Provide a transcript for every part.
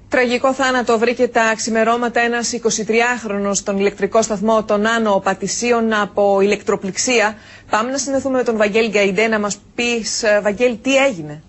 Τραγικό θάνατο βρήκε τα ξημερώματα ένας 23χρονος στον ηλεκτρικό σταθμό των Άνω Πατησίων από ηλεκτροπληξία. Πάμε να συνδεθούμε με τον Βαγγέλη Γκαϊντέ να μας πεις, Βαγγέλη, τι έγινε.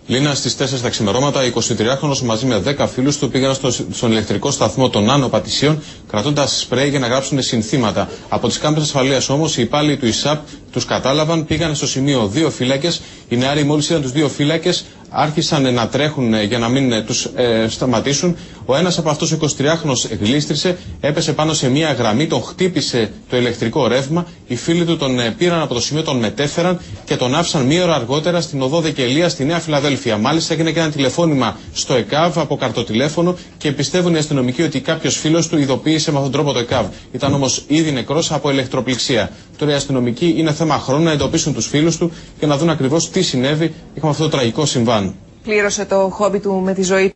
Λίνα, στις 4 τα ξημερώματα, 23χρονος μαζί με 10 φίλους του πήγαν στον ηλεκτρικό σταθμό των Άνω Πατησίων, κρατώντας σπρέι για να γράψουν συνθήματα. Από τις κάμερες ασφαλείας όμως, οι υπάλληλοι του ΙΣΑΠ τους κατάλαβαν, πήγαν στο σημείο 2 φύλακες. Οι νεάροι μόλις είδαν τους 2 φύλακες, άρχισαν να τρέχουν για να μην τους σταματήσουν. Ο ένας από αυτούς, ο 23χρονος, γλίστρισε, έπεσε πάνω σε μια γραμμή, τον χτύπησε το ηλεκτρικό ρεύμα. Οι φίλοι του τον πήραν από το σημείο, τον μετέφεραν και τον άφησαν μία ώρα αργότερα στην οδό Δεκελία στη Νέα Φιλαδέλφια. Μάλιστα έγινε και ένα τηλεφώνημα στο ΕΚΑΒ από καρτοτηλέφωνο και πιστεύουν οι αστυνομικοί ότι κάποιος φίλος του ειδοποίησε με αυτόν τον τρόπο το ΕΚΑΒ. Ήταν όμως ήδη νεκρός από ηλεκτροπληξία. Τώρα οι αστυνομικοί είναι θέμα χρόνου να εντοπίσουν τους φίλους του και να δουν ακριβώς τι συνέβη. Είχαμε αυτό το τραγικό συμβάν. Πλήρωσε το χόμπι του με τη ζωή.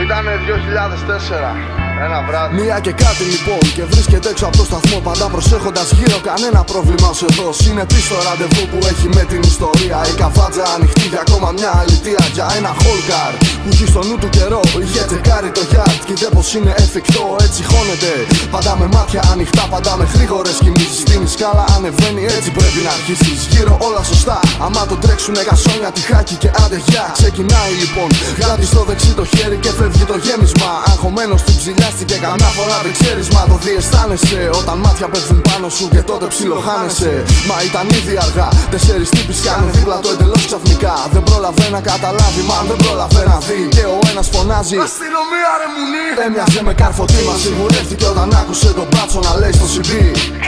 Ήτανε 2004. Ένα βράδυ. Μία και κάτι λοιπόν και βρίσκεται έξω από το σταθμό, πάντα προσέχοντας γύρω, κανένα πρόβλημα ως εδώ. Συνεπής στο ραντεβού που έχει με την ιστορία. Η καβάτζα ανοιχτή για ακόμα μια αλητία. Για ένα χόλκαρ που έχει στο νου του καιρό. Είχε τσεκάρει το γιάρτ και είδε πως είναι εφικτό. Έτσι χώνεται, πάντα με μάτια ανοιχτά, πάντα με γρήγορες κινήσεις. Στην σκάλα ανεβαίνει, έτσι πρέπει να αρχίσεις. Γύρω όλα σωστά, άμα το τρέξουνε γασόνια, τυχάκι και άντε γεια. Ξεκινάει λοιπόν, γράφει στο δεξί το χέρι και φεύγει το γέμισμα. Αγχωμένος στην ψηλιά και καμιά φορά δεν ξέρεις, μα το διαισθάνεσαι. Όταν μάτια πέφτουν πάνω σου και τότε ψιλοχάνεσαι. Μα ήταν ήδη αργά, 4 τύποι σκάνε δίπλα το εντελώς ξαφνικά. Δεν πρόλαβε να καταλάβει, μα δεν πρόλαβε να δει. Και ο ένας φωνάζει αστυνομία ρε μουνί. Έμοιαζε με καρφωτή, μα σιγουρεύτηκε όταν άκουσε τον μπάτσο να λέει στο CD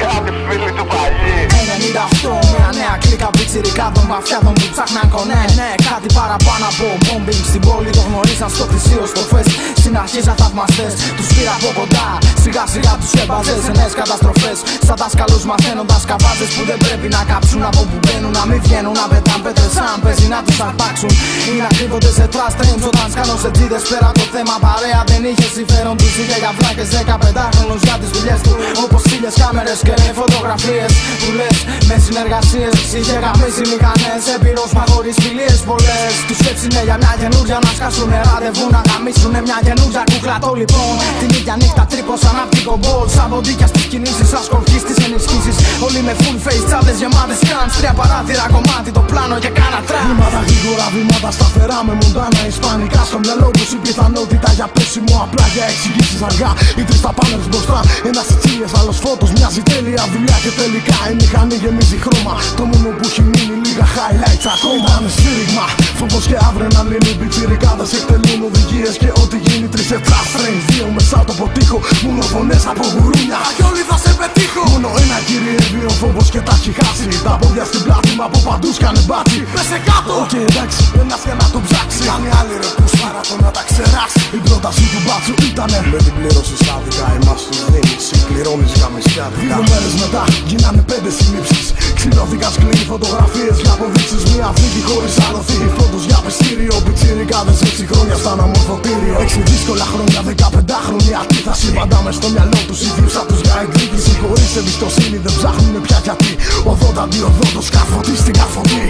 Κάτι φίλοι του παλιοί. 98, μια νέα κλίκα πιτσιρικάδων μαφιάδων που ψάχναν κονέ. Ναι, κάτι παραπάνω από bombing στην πόλη. Το γνωρίζαν στο θυσίο, στο φεστ. Στην αρχή σαν θαυμαστές, τους πήρα από κοντά. Σιγά σιγά τους έμπαζες σε νέες καταστροφές. Σαν δάσκαλους μαθαίνοντας καβάζες που δεν πρέπει να κάψουν. Από που μπαίνουν να μην βγαίνουν, να πετάν πέτρες σαν παίζει να τους αρπάξουν. Ή να κρύβονται σε trust trains όταν σκάνω σε τζίδες. Πέρα το θέμα παρέα δεν είχε συμφέρον. Τους είχε για βλάκες 15χρονους για τις δουλειές του. Όπως χίλιες κάμερες και φωτογραφίες που λες με συνεργασίες. Είχε γαμίσει μηχανές, εμπειρός μα χωρίς φιλίες πολλές. Τους έψινε για μια καινούρια να σκάσουνε ραντεβού. Να γαμίσουνε μια καινούρια κούκλα το λοιπόν. Την ίδια νύχτα τρύπωσαν απ' την κομπόλ. Σαν ποντίκια στις κινήσεις, σαν σκορπί στις ενισχύσεις. Όλοι με full face, τσάντες γεμάτες κράνς. 3 παράθυρα κομμάτι, το πλάνο και κάνα τραπ. Βήματα γρήγορα, βήματα σταθερά με μοντάνα ισπανικά. Στο μυαλό τους η πιθανότητα για πέσιμο, απλά για εξηγήσεις αργά. Οι 3 τα πάνελς μπροστά, ένας Σιτσίλιες, άλλος φώτος. Μοιάζει τέλεια δουλειά και τελικά η μηχανή γεμίζει χρώμα. Το μόνο που έχει μείνει λίγα highlights ακόμα. Ήτανε σφύριγμα, φόβος και αδρεναλίνη. Πιτσιρικάδες εκτελούν οδηγίες και ό,τι γίνει 3 σε trust trains. 2 μέσα το ποτίχο, μόνο φωνές από γουρούνια. Κι όλοι θα σε πετύχω. Μόνο ένα κυριεύει ο φόβος και τα έχει χάσει. Τα πόδια στην πλάτη μα από παντού σκάνε μπάτσι. Πέσε κάτω! Οκ, εντάξει, ένας για να το ψάξει. Κάνει άλλη ρε που το να τα ξεράσει. Η πρόταση του μπάτσου ήτανε με την πλήρωση στάδικα. Εμάς τους δίνεις, συμπληρώνεις γαμισιάδικα. 2 μέρες μετά γίνανε 5 συλλήψεις. Ξυλώθηκαν σκληροί φωτογραφίες για αποδείξεις. Μια φύγη χωρίς άλοθη. Φώτος για πιστήριο. Πιτσιρικάδες 6 χρόνια στα αναμορφωτήριο. 6 δύσκολα χρόνια, 15χρονη αντίθαση. Πάντα μες στο μυαλό τους ίδιους απ' τους για εκδίκηση. Χωρίς εμπιστοσύνη δεν ψάχνουνε πια γιατί. Οδόντα αντί οδόντος, καρφωτή στην καρφωτή.